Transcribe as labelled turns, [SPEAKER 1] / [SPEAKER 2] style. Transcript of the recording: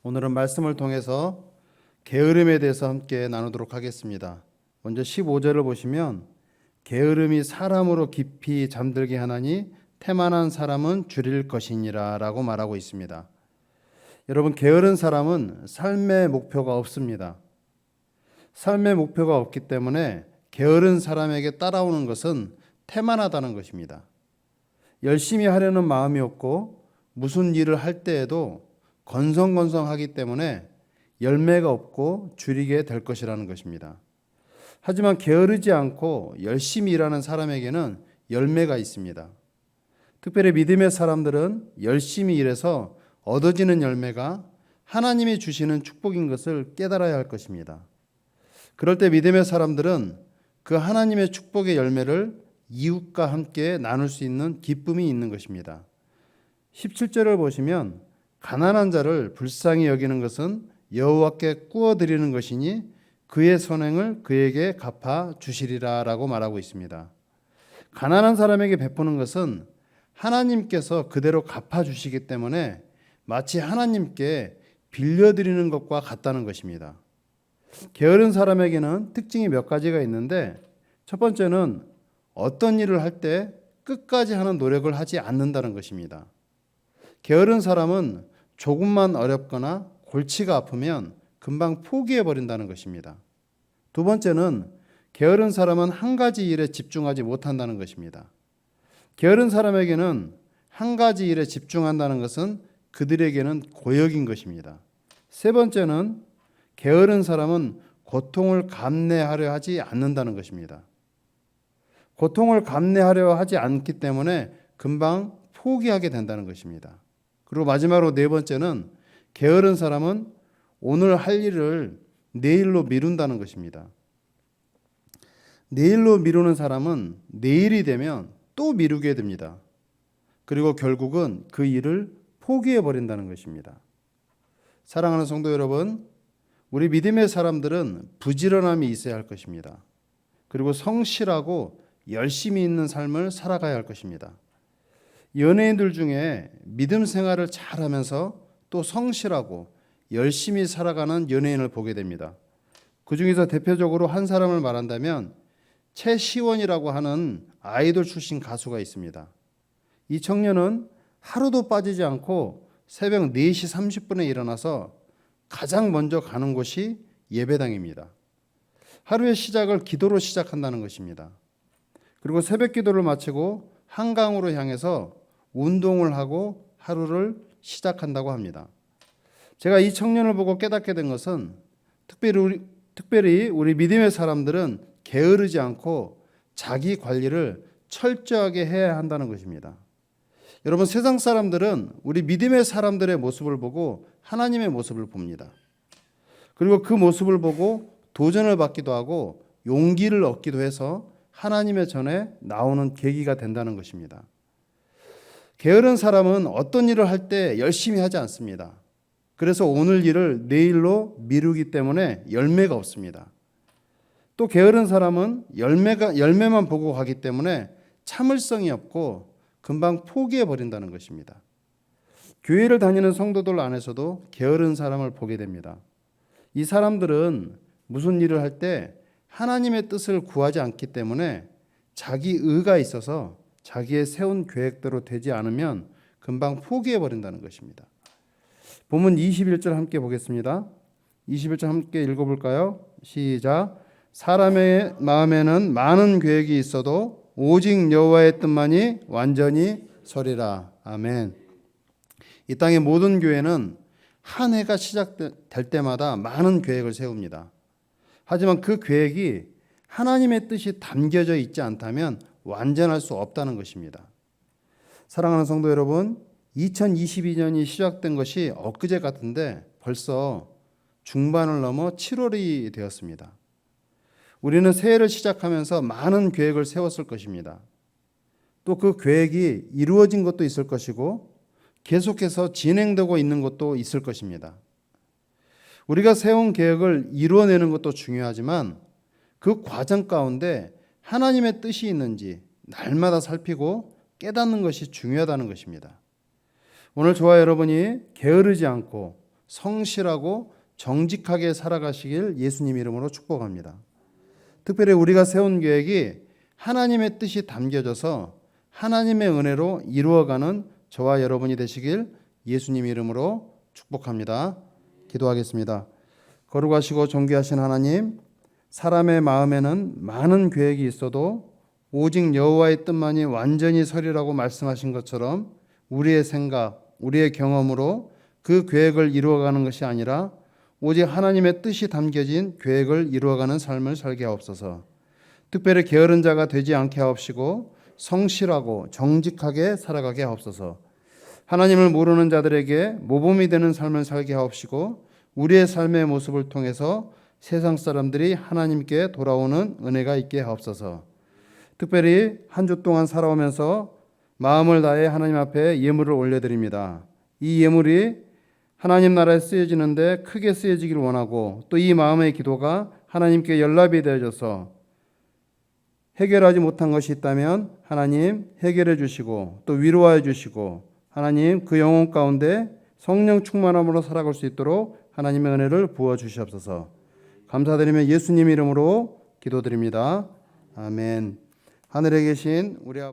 [SPEAKER 1] 오늘은 말씀을 통해서 게으름에 대해서 함께 나누도록 하겠습니다. 먼저 15절을 보시면 게으름이 사람으로 깊이 잠들게 하나니 태만한 사람은 줄일 것이니라 라고 말하고 있습니다. 여러분, 게으른 사람은 삶의 목표가 없습니다. 삶의 목표가 없기 때문에 게으른 사람에게 따라오는 것은 태만하다는 것입니다. 열심히 하려는 마음이 없고 무슨 일을 할 때에도 건성건성하기 때문에 열매가 없고 줄이게 될 것이라는 것입니다. 하지만 게으르지 않고 열심히 일하는 사람에게는 열매가 있습니다. 특별히 믿음의 사람들은 열심히 일해서 얻어지는 열매가 하나님이 주시는 축복인 것을 깨달아야 할 것입니다. 그럴 때 믿음의 사람들은 그 하나님의 축복의 열매를 이웃과 함께 나눌 수 있는 기쁨이 있는 것입니다. 17절을 보시면 가난한 자를 불쌍히 여기는 것은 여호와께 구워드리는 것이니 그의 선행을 그에게 갚아 주시리라 라고 말하고 있습니다. 가난한 사람에게 베푸는 것은 하나님께서 그대로 갚아 주시기 때문에 마치 하나님께 빌려드리는 것과 같다는 것입니다. 게으른 사람에게는 특징이 몇 가지가 있는데, 첫 번째는 어떤 일을 할 때 끝까지 하는 노력을 하지 않는다는 것입니다. 게으른 사람은 조금만 어렵거나 골치가 아프면 금방 포기해버린다는 것입니다. 두 번째는 게으른 사람은 한 가지 일에 집중하지 못한다는 것입니다. 게으른 사람에게는 한 가지 일에 집중한다는 것은 그들에게는 고역인 것입니다. 세 번째는 게으른 사람은 고통을 감내하려 하지 않는다는 것입니다. 고통을 감내하려 하지 않기 때문에 금방 포기하게 된다는 것입니다. 그리고 마지막으로 네 번째는 게으른 사람은 오늘 할 일을 내일로 미룬다는 것입니다. 내일로 미루는 사람은 내일이 되면 또 미루게 됩니다. 그리고 결국은 그 일을 포기해 버린다는 것입니다. 사랑하는 성도 여러분, 우리 믿음의 사람들은 부지런함이 있어야 할 것입니다. 그리고 성실하고 열심히 있는 삶을 살아가야 할 것입니다. 연예인들 중에 믿음 생활을 잘하면서 또 성실하고 열심히 살아가는 연예인을 보게 됩니다. 그 중에서 대표적으로 한 사람을 말한다면 최시원이라고 하는 아이돌 출신 가수가 있습니다. 이 청년은 하루도 빠지지 않고 새벽 4시 30분에 일어나서 가장 먼저 가는 곳이 예배당입니다. 하루의 시작을 기도로 시작한다는 것입니다. 그리고 새벽 기도를 마치고 한강으로 향해서 운동을 하고 하루를 시작한다고 합니다. 제가 이 청년을 보고 깨닫게 된 것은 특별히 우리 믿음의 사람들은 게으르지 않고 자기 관리를 철저하게 해야 한다는 것입니다. 여러분, 세상 사람들은 우리 믿음의 사람들의 모습을 보고 하나님의 모습을 봅니다. 그리고 그 모습을 보고 도전을 받기도 하고 용기를 얻기도 해서 하나님의 전에 나오는 계기가 된다는 것입니다. 게으른 사람은 어떤 일을 할 때 열심히 하지 않습니다. 그래서 오늘 일을 내일로 미루기 때문에 열매가 없습니다. 또 게으른 사람은 열매만 보고 가기 때문에 참을성이 없고 금방 포기해 버린다는 것입니다. 교회를 다니는 성도들 안에서도 게으른 사람을 보게 됩니다. 이 사람들은 무슨 일을 할 때 하나님의 뜻을 구하지 않기 때문에 자기 의가 있어서 자기의 세운 계획대로 되지 않으면 금방 포기해 버린다는 것입니다. 본문 21절 함께 보겠습니다. 21절 함께 읽어볼까요? 시작. 사람의 마음에는 많은 계획이 있어도 오직 여호와의 뜻만이 완전히 서리라. 아멘. 이 땅의 모든 교회는 한 해가 시작될 때마다 많은 계획을 세웁니다. 하지만 그 계획이 하나님의 뜻이 담겨져 있지 않다면 완전할 수 없다는 것입니다. 사랑하는 성도 여러분, 2022년이 시작된 것이 엊그제 같은데 벌써 중반을 넘어 7월이 되었습니다. 우리는 새해를 시작하면서 많은 계획을 세웠을 것입니다. 또 그 계획이 이루어진 것도 있을 것이고 계속해서 진행되고 있는 것도 있을 것입니다. 우리가 세운 계획을 이루어내는 것도 중요하지만 그 과정 가운데 하나님의 뜻이 있는지 날마다 살피고 깨닫는 것이 중요하다는 것입니다. 오늘 저와 여러분이 게으르지 않고 성실하고 정직하게 살아가시길 예수님 이름으로 축복합니다. 특별히 우리가 세운 계획이 하나님의 뜻이 담겨져서 하나님의 은혜로 이루어가는 저와 여러분이 되시길 예수님 이름으로 축복합니다. 기도하겠습니다. 거룩하시고 존귀하신 하나님, 사람의 마음에는 많은 계획이 있어도 오직 여호와의 뜻만이 완전히 서리라고 말씀하신 것처럼 우리의 생각, 우리의 경험으로 그 계획을 이루어가는 것이 아니라 오직 하나님의 뜻이 담겨진 계획을 이루어가는 삶을 살게 하옵소서. 특별히 게으른 자가 되지 않게 하옵시고 성실하고 정직하게 살아가게 하옵소서. 하나님을 모르는 자들에게 모범이 되는 삶을 살게 하옵시고 우리의 삶의 모습을 통해서 세상 사람들이 하나님께 돌아오는 은혜가 있게 하옵소서. 특별히 한 주 동안 살아오면서 마음을 다해 하나님 앞에 예물을 올려드립니다. 이 예물이 하나님 나라에 쓰여지는데 크게 쓰여지길 원하고 또 이 마음의 기도가 하나님께 연락이 되어져서 해결하지 못한 것이 있다면 하나님 해결해 주시고 또 위로하여 주시고 하나님 그 영혼 가운데 성령 충만함으로 살아갈 수 있도록 하나님의 은혜를 부어 주시옵소서. 감사드리며 예수님 이름으로 기도드립니다. 아멘. 하늘에 계신 우리 아버지